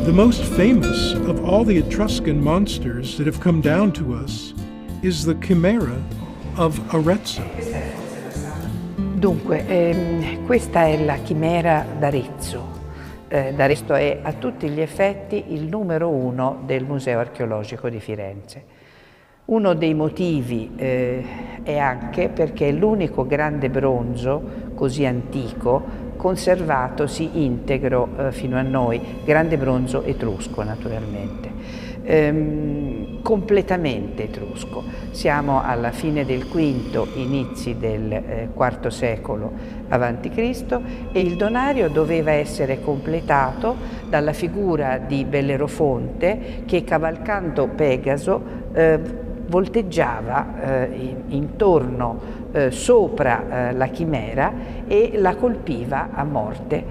The most famous of all the Etruscan monsters that have come down to us is the Chimera of Arezzo. Dunque, questa è la Chimera d'Arezzo. D'Arezzo è a tutti gli effetti il numero 1 del Museo Archeologico di Firenze. Uno dei motivi è anche perché è l'unico grande bronzo così antico conservatosi integro fino a noi, grande bronzo etrusco naturalmente, completamente etrusco. Siamo alla fine del V, inizi del IV secolo a.C. e il donario doveva essere completato dalla figura di Bellerofonte che, cavalcando Pegaso, volteggiava intorno, sopra la chimera e la colpiva a morte.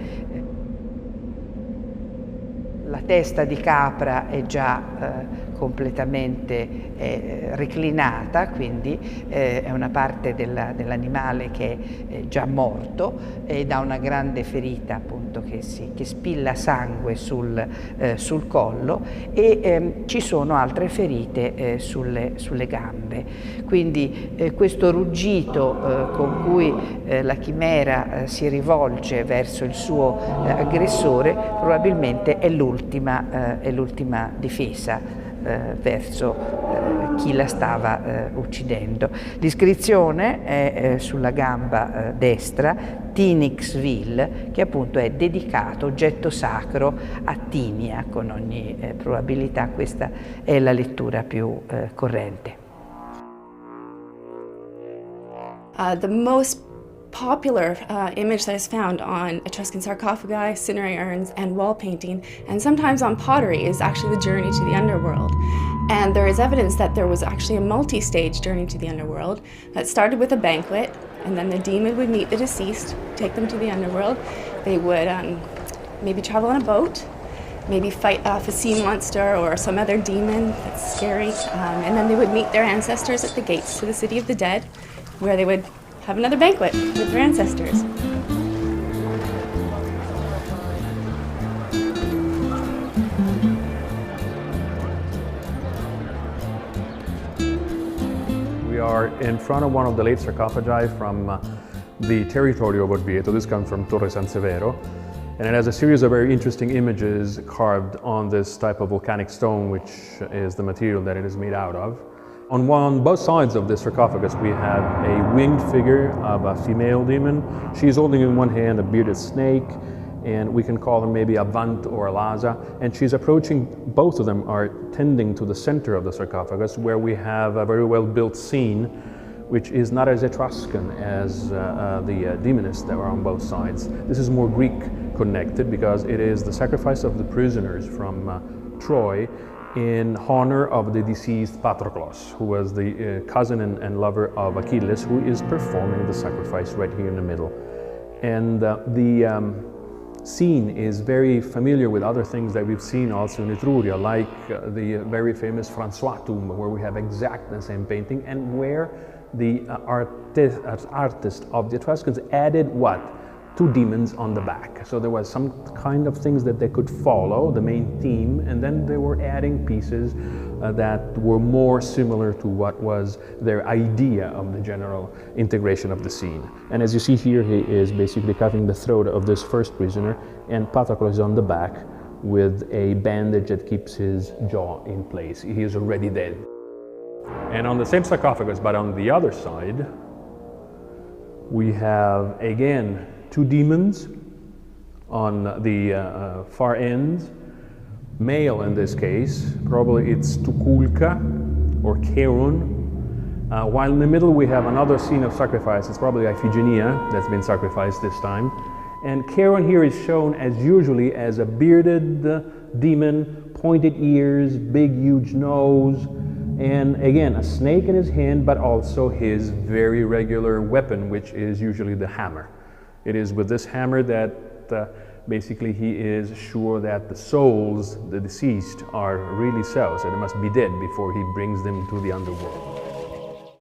La testa di capra è già completamente reclinata, quindi è una parte dell'animale che è già morto ed ha una grande ferita appunto che spilla sangue sul collo e ci sono altre ferite sulle gambe. Quindi questo ruggito con cui la chimera si rivolge verso il suo aggressore probabilmente è l'ultima difesa verso chi la stava uccidendo. L'iscrizione è sulla gamba destra, Tinixville, che appunto è dedicato, oggetto sacro a Tinia, con ogni probabilità questa è la lettura più corrente. The most popular image that is found on Etruscan sarcophagi, cinerary urns, and wall painting, and sometimes on pottery, is actually the journey to the underworld. And there is evidence that there was actually a multi-stage journey to the underworld that started with a banquet, and then the demon would meet the deceased, take them to the underworld. They would maybe travel on a boat, maybe fight off a sea monster or some other demon that's scary, and then they would meet their ancestors at the gates to the city of the dead, where they would have another banquet with their ancestors. We are in front of one of the late sarcophagi from the territory of Orvieto. This comes from Torre San Severo, and it has a series of very interesting images carved on this type of volcanic stone, which is the material that it is made out of. On both sides of the sarcophagus we have a winged figure of a female demon. She's holding in one hand a bearded snake, and we can call her maybe a Vant or a Laza, and she's approaching, both of them are tending to the center of the sarcophagus, where we have a very well built scene which is not as Etruscan as the demoness that are on both sides. This is more Greek connected because it is the sacrifice of the prisoners from Troy in honor of the deceased Patroclus, who was the cousin and lover of Achilles, who is performing the sacrifice right here in the middle. And the scene is very familiar with other things that we've seen also in Etruria, like the very famous François tomb, where we have exactly the same painting, and where the artist of the Etruscans added what? 2 demons on the back. So there was some kind of things that they could follow, the main theme, and then they were adding pieces that were more similar to what was their idea of the general integration of the scene. And as you see here, he is basically cutting the throat of this first prisoner, and Patroclus is on the back with a bandage that keeps his jaw in place. He is already dead. And on the same sarcophagus, but on the other side, we have again 2 demons on the far end, male in this case, probably it's Tukulka or Charon, while in the middle we have another scene of sacrifice. It's probably Iphigenia that's been sacrificed this time. And Charon here is shown as usually as a bearded demon, pointed ears, big huge nose, and again a snake in his hand, but also his very regular weapon, which is usually the hammer. It is with this hammer that basically he is sure that the souls, the deceased, are really so they must be dead before he brings them to the underworld.